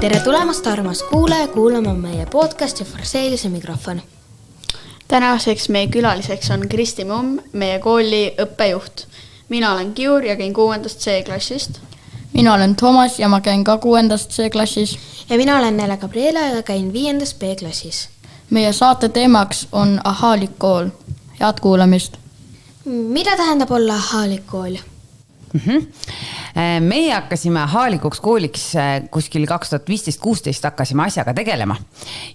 Tere tulemast, armas kuulaja, kuulama meie podcasti Farseilise mikrofon. Tänaseks meie külaliseks on Kristi Mumm, meie kooli õppejuht. Mina olen Kiur ja käin 6. C-klassist. Mina olen Toomas ja ma käin ka 6. C-klassis. Ja mina olen Nele Gabriela ja käin 5. B-klassis. Meie saate teemaks on ahaalik kool. Head kuulamist. Mida tähendab olla ahaalik kool? Meie hakkasime ahaalikuks kooliks kuskil 2015-16 hakkasime asjaga tegelema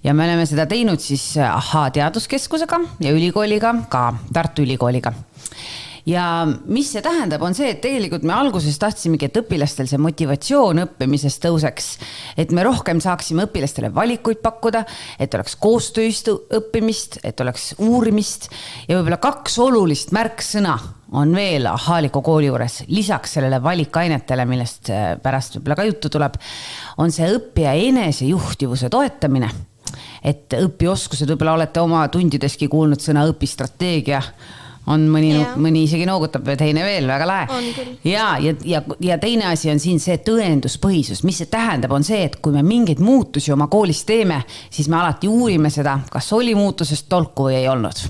ja me oleme seda teinud siis Ahaa teaduskeskusega ja ülikooliga, ka Tartu Ülikooliga. Ja mis see tähendab, on see, et tegelikult me alguses tahtsimegi, et õpilastel see motivatsioon õppimisest tõuseks, et me rohkem saaksime õpilastele valikuid pakkuda, et oleks koostööst õppimist, et oleks uurimist ja võib-olla 2 olulist märksõna on veel ahaaliku kooli juures. Lisaks sellele valikainetele, millest pärast võib-olla ka juttu tuleb, on see õppija enesejuhtivuse toetamine. Et õpioskused, võib-olla olete oma tundideski kuulnud sõna õpistrateegia, on mõni isegi noogutab ja teine veel, väga lahe. Ja teine asi on siin see tõenduspõhisus. Mis see tähendab, on see, et kui me mingeid muutusi oma koolis teeme, siis me alati uurime seda, kas oli muutusest tolku või ei olnud.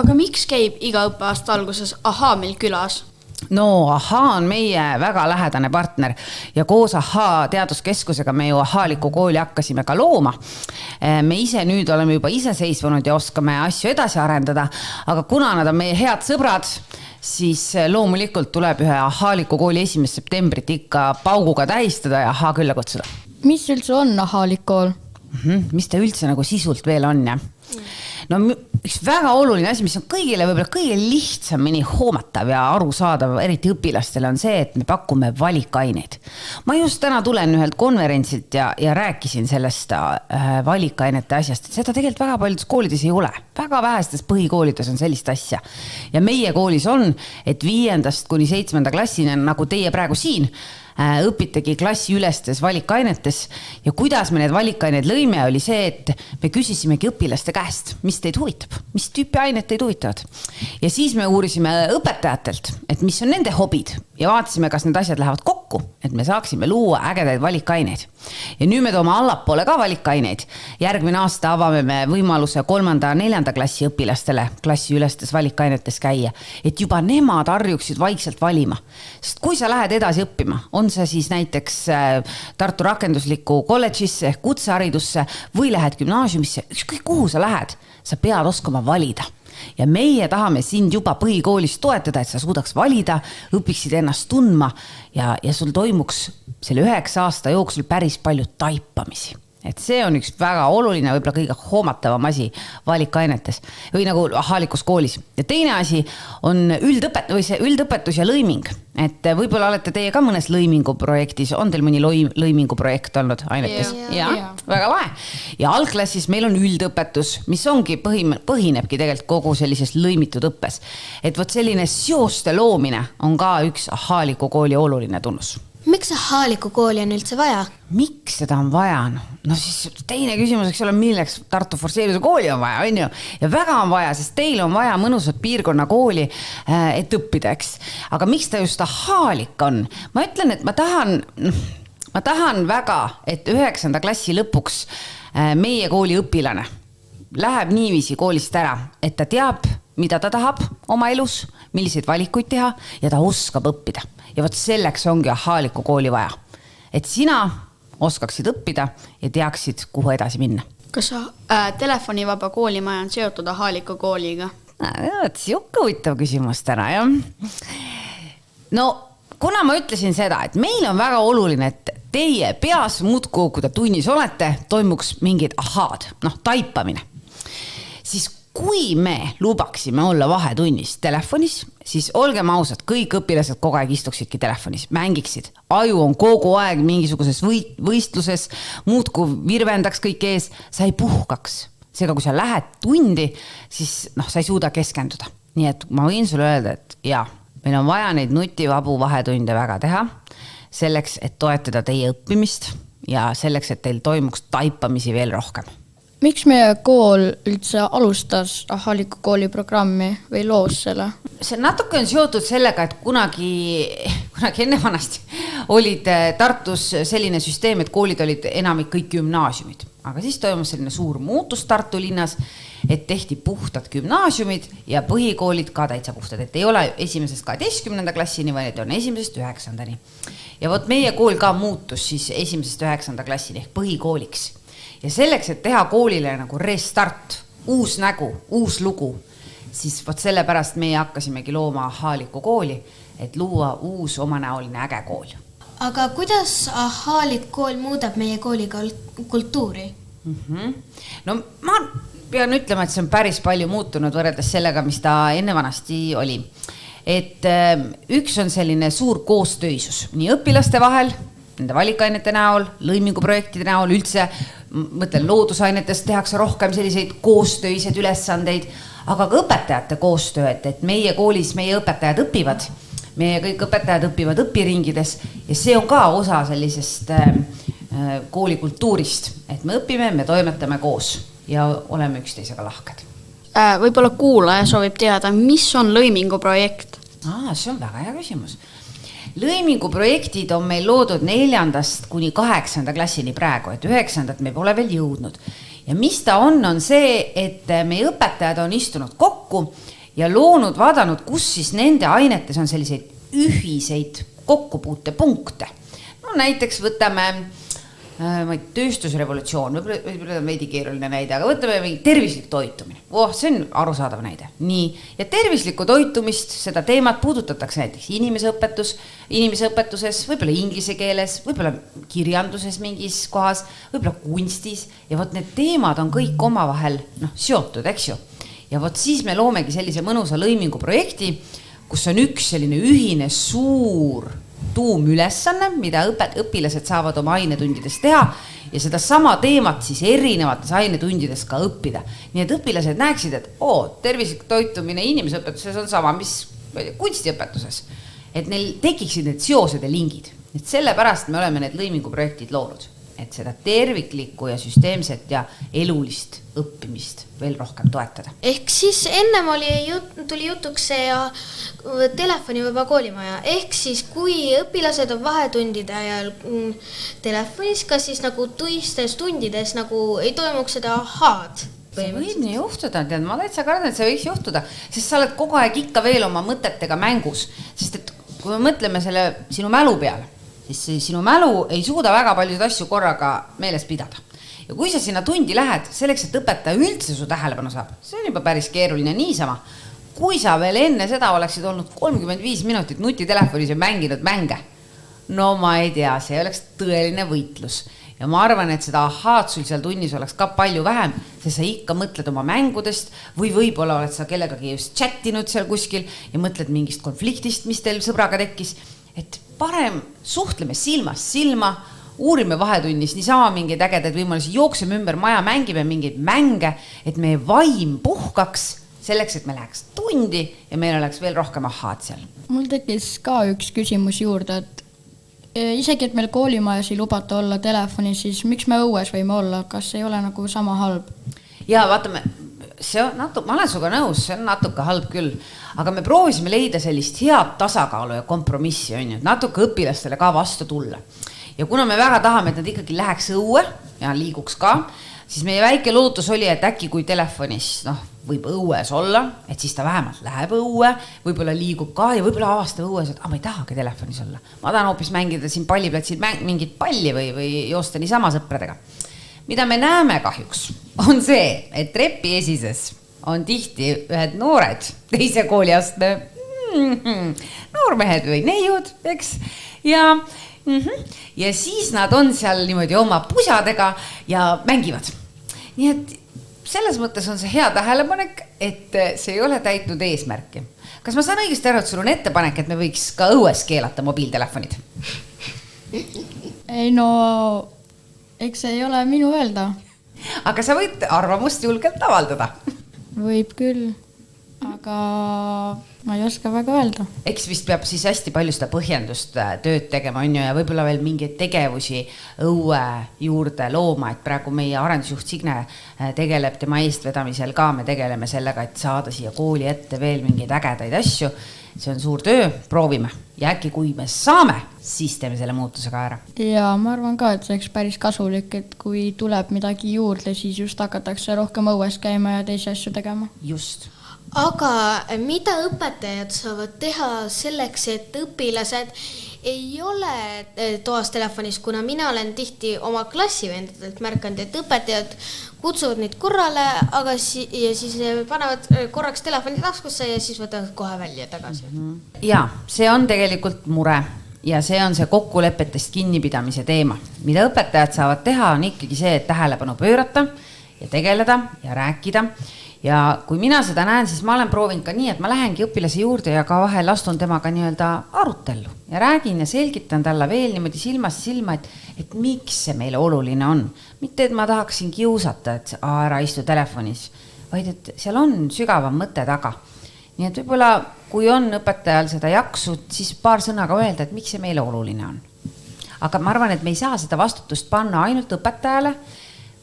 Aga miks käib iga õppeaasta alguses Ahaa meil külas? No Ahaa on meie väga lähedane partner ja koos Ahaa teaduskeskusega me ju ahaaliku kooli hakkasime ka looma. Me ise nüüd oleme juba iseseisvunud ja oskame asju edasi arendada, aga kuna nad on meie head sõbrad, siis loomulikult tuleb ühe ahaaliku kooli 1. septembrit ikka pauguga tähistada ja Ahaa külla kutsuda. Mis üldse on ahaalik kool? Mis ta üldse nagu sisult veel on, ja? No üks väga oluline asi, mis on kõigile võib-olla kõige lihtsamini hoomatav ja arusaadav, eriti õpilastele, on see, et me pakume valikaineid. Ma just täna tulen ühelt konverentsilt ja rääkisin sellest valikainete asjast, et seda tegelikult väga paljudes koolides ei ole. Väga vähestes põhikoolides on sellist asja. Ja meie koolis on, et 5. kuni 7. klassini, nagu teie praegu siin, õpitegi klassi ülestes valikainetes ja kuidas me need valikaineid lõime, oli see, et me küsisimegi õpilaste käest, mis teid huvitab, mis tüüpi ainet teid huvitavad. Ja siis me uurisime õpetajatelt, et mis on nende hobid ja vaatasime, kas need asjad lähevad kokku, et me saaksime luua ägedaid valikaineid. Ja nüüd me toome allapoole ka valikaineid. Järgmine aasta avame me võimaluse 3. ja 4. klassi õpilastele klassi ülestes valikainetes käia, et juba nemad harjuksid vaikselt valima. Sest kui sa lähed edasi õppima, on see siis näiteks Tartu rakendusliku kolledžisse, kutseharidusse või lähed gümnaasiumisse, ükskõik kuhu sa lähed, sa pead oskama valida. Ja meie tahame sind juba põhikoolis toetada, et sa suudaks valida, õpiksid ennast tundma ja sul toimuks selle 9 aasta jooksul päris palju taipamisi. Et see on üks väga oluline, võib-olla kõige hoomatavam asi valikainetes või nagu ahaalikus koolis. Ja teine asi on üldõpetus ja lõiming. Et võib-olla olete teie ka mõnes lõimingu projektis, on teil mõni lõimingu projekt olnud ainetes? Ja, väga lahe. Ja algklassis meil on üldõpetus, mis ongi põhinebki tegelikult kogu sellises lõimitud õppes. Et võt selline seoste loomine on ka üks ahaaliku kooli oluline tunnus. Miks ahaaliku kooli on üldse vaja? Miks seda on vaja? No siis teine küsimus, eks ole, milleks Tartu Farseilise kooli on vaja, on ju? Ja väga on vaja, sest teil on vaja mõnusat piirkonna kooli, et õppida, eks. Aga miks ta just ahaalik on? Ma ütlen, et ma tahan väga, et 9. klassi lõpuks meie kooli õpilane läheb niiviisi koolist ära, et ta teab, mida ta tahab oma elus, milliseid valikuid teha ja ta oskab õppida. Ja võt selleks ongi ahaaliku kooli vaja. Et sina oskaksid õppida ja teaksid, kuhu edasi minna. Kas telefonivaba koolimaja on seotud ahaaliku kooliga? Siuke huvitav küsimus täna, jah. No, kuna ma ütlesin seda, et meil on väga oluline, et teie peas muudkuu, kui te tunnis olete, toimuks mingid ahaad, taipamine. Siis kui me lubaksime olla vahetunnis telefonis, siis olgem ausad, kõik õpilased kogu aeg istuksidki telefonis, mängiksid. Aju on kogu aeg mingisuguses võistluses, muudku virvendaks kõik ees, sa ei puhkaks. Seega, kui sa lähed tundi, siis sa ei suuda keskenduda. Nii et ma võin sulle öelda, et jaa, meil on vaja neid nutivabu vahetunde väga teha, selleks, et toetada teie õppimist ja selleks, et teil toimuks taipamisi veel rohkem. Miks meie kool üldse alustas ahaaliku kooli programmi või loos selle? See natuke on seotud sellega, et kunagi kunagi enne vanasti olid Tartus selline süsteem, et koolid olid enamik kõik gümnaasiumid, aga siis toimus selline suur muutus Tartu linnas, et tehti puhtad gümnaasiumid ja põhikoolid ka täitsa puhtad, et ei ole 1.–12. klassini, vaid on 1.–9. Ja vot meie kool ka muutus siis 1.–9. klassini ehk põhikooliks. Ja selleks, et teha koolile nagu restart, uus nägu, uus lugu, siis vot sellepärast meie hakkasimegi looma Ahhaaliku kooli, et luua uus omanäoline äge kool. Aga kuidas Ahhaalik kool muudab meie kooli kultuuri? No ma pean ütlema, et see on päris palju muutunud võrreldes sellega, mis ta enne vanasti oli. Et üks on selline suur koostöisus nii õpilaste vahel, nende valikainete näol, lõiminguprojektide näol, üldse mõtlen loodusainetest tehakse rohkem selliseid koostöised ülesandeid, aga ka õpetajate koostöö, et meie koolis meie õpetajad õpivad, meie kõik õpetajad õpivad õpiringides ja see on ka osa sellisest koolikultuurist, et me õpime, me toimetame koos ja oleme üksteisega lahked. Võib-olla kuulaja soovib teada, mis on lõiminguprojekt? See on väga hea küsimus. Lõiminguprojektid on meil loodud 4.–8. klassini praegu, et 9. me pole veel jõudnud. Ja mis ta on see, et meie õpetajad on istunud kokku ja loonud, vaadanud, kus siis nende ainetes on selliseid ühiseid kokkupuutepunkte. No näiteks võtame tööstusrevolutsioon, võib-olla on veidi keeruline näide, aga võtame tervislik toitumine. See on arusaadav näide. Nii, ja tervislikku toitumist, seda teemat puudutatakse näiteks inimeseõpetuses, võib-olla inglise keeles, võib-olla kirjanduses mingis kohas, võib-olla kunstis ja vot need teemad on kõik omavahel seotud, eks ju. Ja vot siis me loomegi sellise mõnusa lõiminguprojekti, kus on üks selline ühine suur tuumülesanne, mida õpilased saavad oma ainetundides teha ja seda sama teemat siis erinevates ainetundides ka õppida. Nii et õpilased näeksid, et tervislik toitumine inimeseõpetuses on sama, mis kunstiõpetuses. Et neil tekiksid need seosed ja lingid. Et sellepärast me oleme need lõiminguprojektid loonud, et seda terviklikku ja süsteemset ja elulist õppimist veel rohkem toetada. Ehk siis ennem tuli jutuks see telefonivaba koolimaja. Ehk siis kui õpilased on vahetundide ajal telefonis, kas siis nagu tuistes tundides nagu ei toimuks seda ahhaad? See võib nii juhtuda, ma täitsa kardan, et see võiks juhtuda, sest sa oled kogu aeg ikka veel oma mõtetega mängus, sest et kui me mõtleme selle sinu mälu peale, siis sinu mälu ei suuda väga paljusid asju korraga meeles pidada. Ja kui sa sinna tundi lähed, selleks, et õpetaja üldse su tähelepanu saab, see on juba päris keeruline niisama. Kui sa veel enne seda oleksid olnud 35 minutit nutitelefonis ja mänginud mänge, no ma ei tea, see oleks tõeline võitlus. Ja ma arvan, et seda ahhaad sul seal tunnis oleks ka palju vähem, sest sa ikka mõtled oma mängudest või võib-olla oled sa kellegagi just chattinud seal kuskil ja mõtled mingist konfliktist, mis teil sõbraga tekkis. Et parem suhtleme silmast silma, uurime vahetunnis niisama mingeid ägedaid võimalusi, jookseme ümber maja, mängime mingeid mänge, et meie vaim puhkaks selleks, et me läheks tundi ja meil oleks veel rohkem ahhaad seal. Mul tekkis ka üks küsimus juurde, et isegi, et meil koolimajas ei lubata olla telefoni, siis miks me õues võime olla, kas ei ole nagu sama halb? Ja vaatame, ma olen suga nõus, see on natuke halb küll, aga me proovisime leida sellist head tasakaalu ja kompromissi, natuke õpilastele ka vastu tulla. Ja kuna me väga tahame, et nad ikkagi läheks õue ja liiguks ka, siis meie väike lootus oli, et äkki kui telefonis võib õues olla, et siis ta vähemalt läheb õue, võib-olla liigub ka ja võib-olla avastab õues, et ma ei tahagi telefonis olla. Ma tahan hoopis mängida siin palliplatsil mingit palli või joosta niisama sõpradega. Mida me näeme kahjuks on see, et trepi esises on tihti ühed noored teise kooliastme noormehed või neiud, eks, ja siis nad on seal niimoodi oma pusadega ja mängivad. Nii et selles mõttes on see hea tähelepanek, et see ei ole täitnud eesmärki. Kas ma saan õigesti aru, et sul on ettepanek, et me võiks ka õues keelata mobiiltelefonid? Ei no, eks ei ole minu öelda. Aga sa võid arvamust julgelt avaldada. Võib küll, aga ma ei oska väga öelda. Eks vist peab siis hästi palju seda põhjendust tööd tegema, on ju, ja võib-olla veel mingeid tegevusi õue juurde looma, et praegu meie arendusjuht Signe tegeleb tema eestvedamisel ka, me tegeleme sellega, et saada siia kooli ette veel mingeid ägedaid asju. See on suur töö, proovime ja äkki kui me saame, siis teeme selle muutuse ka ära. Ja ma arvan ka, et see oleks päris kasulik, et kui tuleb midagi juurde, siis just hakatakse rohkem õues käima ja teisi asju tegema. Just. Aga mida õpetajad saavad teha selleks, et õpilased ei ole toas telefonis, kuna mina olen tihti oma klassivendadelt märkanud, et õpetajad kutsuvad neid korrale, aga ja siis panevad korraks telefoni taskusse ja siis võtavad kohe välja tagasi. Ja see on tegelikult mure ja see on see kokkulepetest kinnipidamise teema. Mida õpetajad saavad teha, on ikkagi see, et tähelepanu pöörata ja tegeleda ja rääkida. Ja kui mina seda näen, siis ma olen proovinud ka nii, et ma lähengi õpilase juurde ja ka vahel astun temaga nii-öelda arutellu ja räägin ja selgitan talle veel niimoodi silmast silma, et miks see meile oluline on. Mitte, et ma tahaksin kiusata, et ära istu telefonis, vaid et seal on sügavam mõte taga. Nii et võib-olla, kui on õpetajal seda jaksu, siis paar sõnaga öelda, et miks see meile oluline on. Aga ma arvan, et me ei saa seda vastutust panna ainult õpetajale,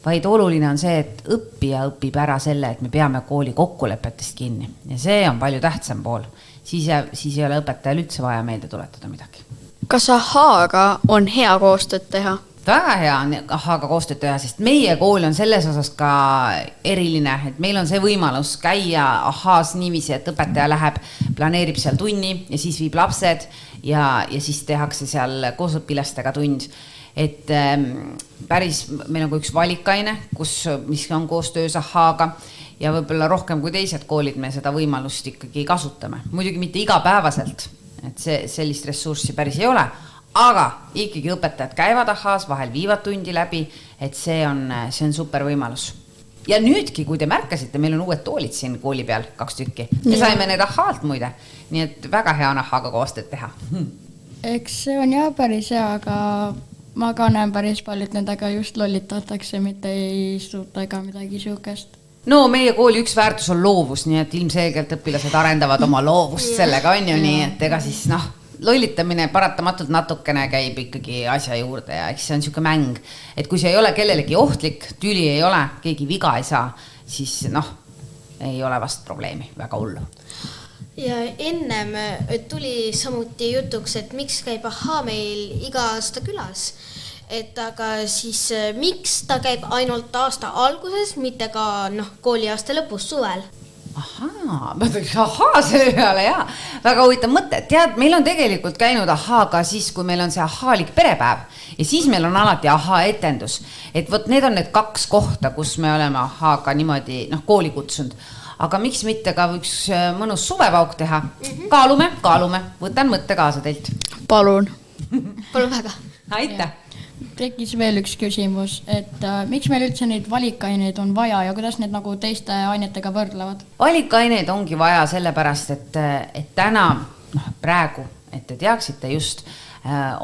vaid oluline on see, et õppija õpib ära selle, et me peame kooli kokkulepetest kinni. Ja see on palju tähtsam pool. Siis ei ole õpetajal üldse vaja meelde tuletada midagi. Kas ahhaaga on hea koostööd teha? Väga hea on ahhaaga koostööd teha, sest meie kool on selles osas ka eriline, et meil on see võimalus käia ahhaas niiviisi, et õpetaja läheb, planeerib seal tunni ja siis viib lapsed ja siis tehakse seal koos õpilastega tund. Et päris meil on üks valikaine, mis on koostöös ahhaaga ja võib-olla rohkem kui teised koolid me seda võimalust ikkagi kasutame. Muidugi mitte igapäevaselt, et sellist ressurssi päris ei ole, aga ikkagi õpetajad käivad ahhaas, vahel viivad tundi läbi, et see on super võimalus. Ja nüüdki, kui te märkasite, meil on uued toolid siin kooli peal, 2 tükki. Me saime need ahhaalt muide, nii et väga hea on ahhaaga koostööd teha. Eks see on jah päris hea, aga ma ka näen päris paljud nendega just lollitatakse, mitte ei istuta ega midagi siukest. No meie kooli üks väärtus on loovus, nii et ilmselgelt õpilased arendavad oma loovust sellega, on ju nii, et ega siis lollitamine paratamatult natukene käib ikkagi asja juurde ja eks see on siuke mäng, et kui see ei ole kellelegi ohtlik, tüli ei ole, keegi viga ei saa, siis ei ole vast probleemi, väga hullu. Ja ennem tuli samuti jutuks, et miks käib ahhaa meil iga aasta külas. Et aga siis miks ta käib ainult aasta alguses, mitte ka kooli aasta lõpus suvel? Ahaa, ma tuleks ahhaa selle peale, jaa. Väga huvitav mõte. Tead, meil on tegelikult käinud ahhaaga siis, kui meil on see ahhaalik perepäev ja siis meil on alati ahhaa etendus. Et võt need on need 2 kohta, kus me oleme ahhaaga niimoodi kooli kutsunud. Aga miks mitte ka üks mõnus suvepauk teha? Kaalume, võtan mõtte kaasa teilt. Palun. Palun väga. Aitäh. Tekkis veel üks küsimus, et miks meil üldse neid valikaineid on vaja ja kuidas need nagu teiste ainetega võrdlevad? Valikaineid ongi vaja sellepärast, et täna, praegu, et te teaksite just,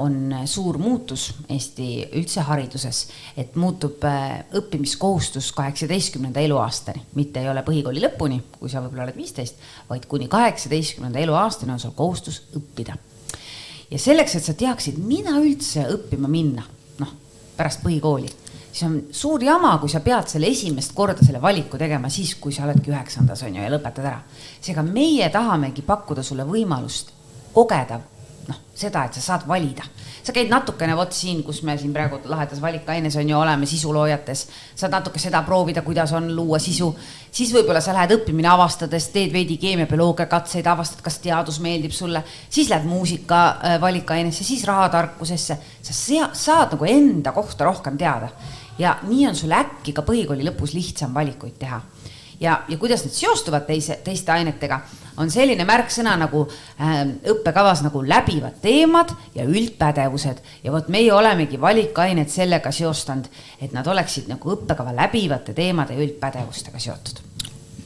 on suur muutus Eesti üldse hariduses, et muutub õppimiskohustus 18. eluaastani, mitte ei ole põhikooli lõpuni, kui sa võib-olla oled 15, vaid kuni 18. eluaastani on sul kohustus õppida. Ja selleks, et sa teaksid, mida üldse õppima minna, pärast põhikooli, siis on suur jama, kui sa pead selle esimest korda selle valiku tegema siis, kui sa oledki 9. on ju ja lõpetad ära. Seega meie tahamegi pakkuda sulle võimalust kogeda seda, et sa saad valida. Sa käid natukene siin, kus me siin praegu lahedas valikaines on ju oleme sisuloojates. Saad natuke seda proovida, kuidas on luua sisu. Siis võib-olla sa lähed õppimine avastades, teed veidi keemiabioloogia katseid, avastad, kas teadus meeldib sulle. Siis lähed muusika valikainesse, siis rahatarkusesse. Sa saad nagu enda kohta rohkem teada. Ja nii on sul äkki ka põhikooli lõpus lihtsam valikuid teha. Ja kuidas need seostuvad teiste ainetega, on selline märksõna nagu õppekavas nagu läbivad teemad ja üldpädevused. Ja võt meie olemegi valikained sellega seostanud, et nad oleksid nagu õppekava läbivate teemade ja üldpädevustega seotud.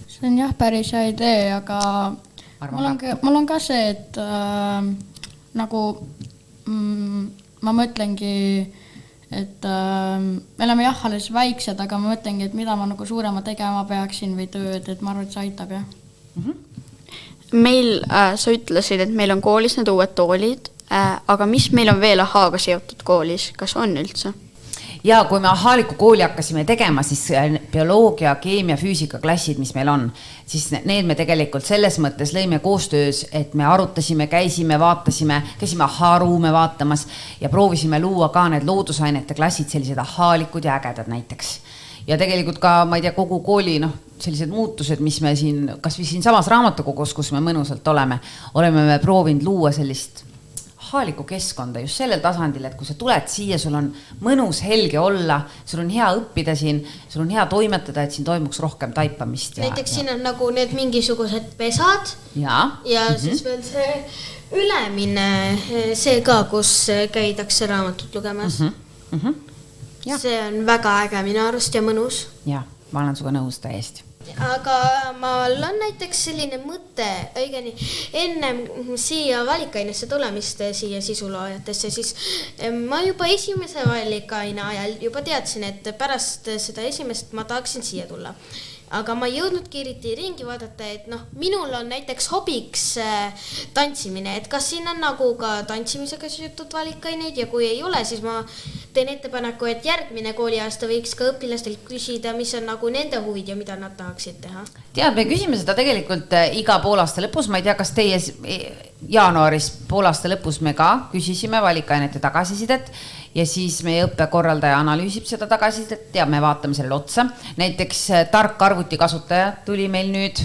See on jah päris hea idee, aga mul on ka see, et ma mõtlengi, et me oleme jah alles väiksed, aga ma mõtlengi, et mida ma nagu suurema tegema peaksin või tööd, et ma arvan, et see aitab jah. meil sa ütlesid, et meil on koolis need uued toolid, aga mis meil on veel ahhaaga seotud koolis, kas on üldse? Ja kui me ahhaaliku kooli hakkasime tegema, siis bioloogia, keemia, füüsika klassid, mis meil on, siis need me tegelikult selles mõttes lõime koostöös, et me arutasime, käisime, vaatasime, käisime ahhaaruume vaatamas ja proovisime luua ka need loodusainete klassid, sellised ahhaalikud ja ägedad näiteks. Ja tegelikult ka, ma ei tea, kogu kooli sellised muutused, mis me siin, kas või siin samas raamatukogus, kus me mõnusalt oleme me proovinud luua sellist ahhaaliku keskkonda just sellel tasandil, et kui sa tuled siia, sul on mõnus helge olla, sul on hea õppida siin, sul on hea toimetada, et siin toimuks rohkem taipamist. Näiteks siin on nagu need mingisugused pesad ja siis veel see ülemine, see ka, kus käidakse raamatut lugemas. See on väga äge minu arust ja mõnus. Ja, ma olen suga nõus täiesti. Aga mul on näiteks selline mõte, õigeni ennem siia valikainesse tulemist siia sisuloojatesse, siis ma juba esimese valikaine ajal juba teadsin, et pärast seda esimest ma tahaksin siia tulla. Aga ma jõudnud kiiriti ringi vaadata, et minul on näiteks hobiks tantsimine, et kas siin on nagu ka tantsimisega seotud valikaineid ja kui ei ole, siis ma teen ettepaneku, et järgmine kooliaasta võiks ka õpilastel küsida, mis on nagu nende huvid ja mida nad tahaksid teha. Tead, me küsime seda tegelikult iga poolaasta lõpus, ma ei tea, kas teie jaanuaris poolaasta lõpus me ka küsisime valikainete tagasisidet ja siis meie õppekorraldaja analüüsib seda tagasisidet ja me vaatame sellele otsa. Näiteks tark arvuti kasutaja tuli meil nüüd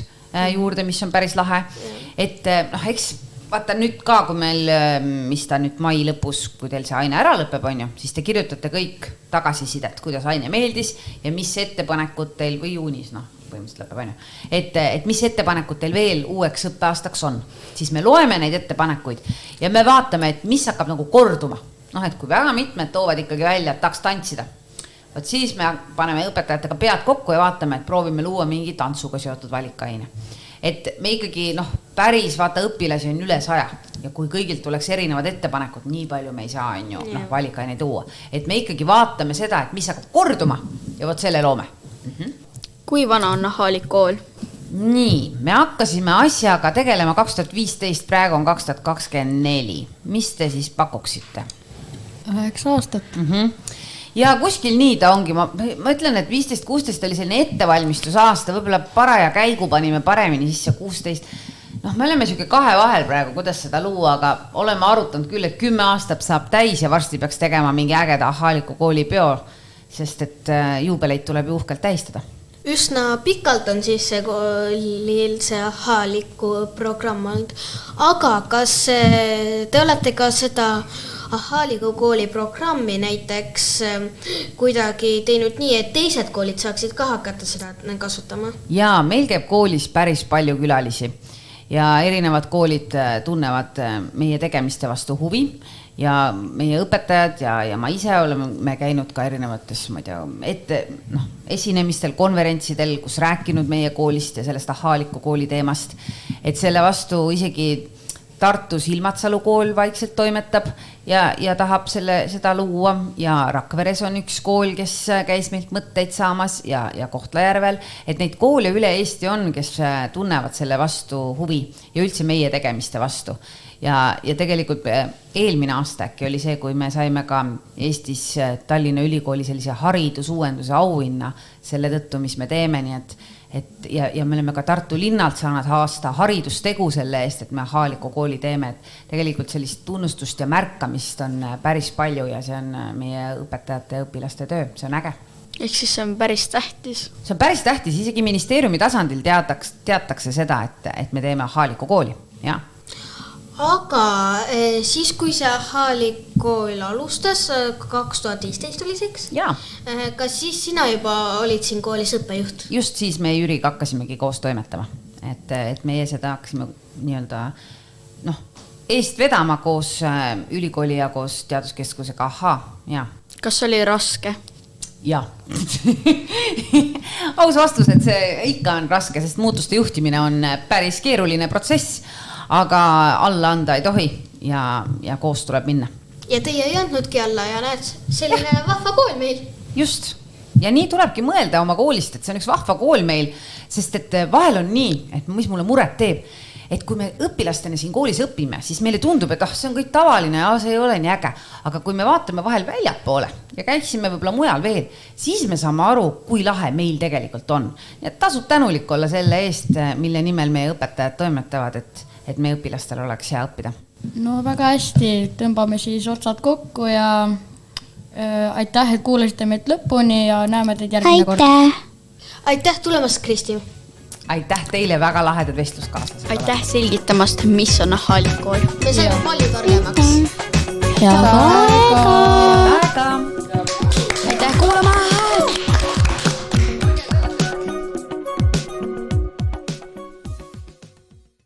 juurde, mis on päris lahe. Et eks vaata nüüd ka, kui meil, mis ta nüüd mai lõpus, kui teil see aine ära lõpeb, on ju, siis te kirjutate kõik tagasisidet, kuidas aine meeldis ja mis ettepanekud teil või juunis, põhimõtteliselt lõpeb, on ju. Et mis ettepanekud teil veel uueks õppeaastaks on. Siis me loeme neid ettepanekuid ja me vaatame, et mis hakkab nagu korduma. Et kui väga mitmed toovad ikkagi välja, et tahaks tantsida, võt siis me paneme õpetajatega pead kokku ja vaatame, et proovime luua mingi tantsuga seotud valikaine. Et me ikkagi päris vaata õpilasi on üle 100 ja kui kõigilt tuleks erinevad ettepanekud, nii palju me ei saa valikaine tuua. Et me ikkagi vaatame seda, et mis hakkab korduma ja võt selle loome. Kui vana on ahhaalik kool? Nii, me hakkasime asjaga tegelema 2015, praegu on 2024. Mis te siis pakuksite? 9 aastat. Ja kuskil nii ta ongi, ma ütlen, et 15-16 oli selline ettevalmistusaasta, võibolla paraja käigu panime paremini sisse 16. Me oleme siuke kahe vahel praegu, kuidas seda luua, aga oleme arutanud küll, et 10 aastat saab täis ja varsti peaks tegema mingi ägeda ahhaaliku kooli peo, sest et juubeleid tuleb ju uhkelt tähistada. Üsna pikalt on siis see koolil see ahhaaliku programm olnud, aga kas te olete ka seda ahhaaliku kooli programmi näiteks kuidagi teinud nii, et teised koolid saaksid ka hakata seda kasutama? Jaa, meil käib koolis päris palju külalisi ja erinevad koolid tunnevad meie tegemiste vastu huvi ja meie õpetajad ja ma ise oleme käinud ka erinevates, ma ei tea, esinemistel, konverentsidel, kus rääkinud meie koolist ja sellest ahhaaliku kooli teemast, et selle vastu isegi Tartus Ilmatsalu kool vaikselt toimetab ja tahab seda luua ja Rakveres on üks kool, kes käis meilt mõtteid saamas ja Kohtla-Järvel, et neid koole üle Eesti on, kes tunnevad selle vastu huvi ja üldse meie tegemiste vastu. Ja tegelikult eelmine aasta äkki oli see, kui me saime ka Eestis Tallinna Ülikooli sellise haridusuuenduse auhinna selle tõttu, mis me teeme, nii ja me oleme ka Tartu linnalt saanud aasta haridustegu selle eest, et me ahhaaliku kooli teeme, et tegelikult sellist tunnustust ja märkamist on päris palju ja see on meie õpetajate ja õpilaste töö, see on äge. Ehk siis see on päris tähtis? See on päris tähtis, isegi ministeeriumi tasandil teatakse seda, et me teeme ahhaaliku kooli, jah. Aga siis, kui see ahhaalik kool alustas, 2015 oli seks, kas siis sina juba olid siin koolis õppejuht? Just siis me Jüriga hakkasimegi koos toimetama, et meie seda hakkasime nii-öelda eest vedama koos ülikooli ja koos teaduskeskusega Kas oli raske? Jaa. Aus vastus, et see ikka on raske, sest muutuste juhtimine on päris keeruline protsess, aga alla anda ei tohi ja koos tuleb minna. Ja teie ei andnudki alla ja näed, selline vahva kool meil. Just. Ja nii tulebki mõelda oma koolist, et see on üks vahva kool meil, sest et vahel on nii, et mis mulle muret teeb, et kui me õpilastena siin koolis õpime, siis meile tundub, et see on kõik tavaline ja see ei ole nii äge. Aga kui me vaatame vahel väljapoole ja käiksime võib-olla mujal veel, siis me saame aru, kui lahe meil tegelikult on. Ja tasub tänulik olla selle eest, mille nimel meie õpetajad toimetavad, et meie õpilastel oleks hea õppida. No väga hästi, tõmbame siis otsad kokku ja aitäh, et kuulasite meid lõpuni ja näeme teid järgmine kord. Aitäh tulemast, Kristi! Aitäh teile, väga lahedad vestluskaaslased. Aitäh selgitamast, mis on Ahaalikool. Me saime palju targemaks. Head aega! Head aega!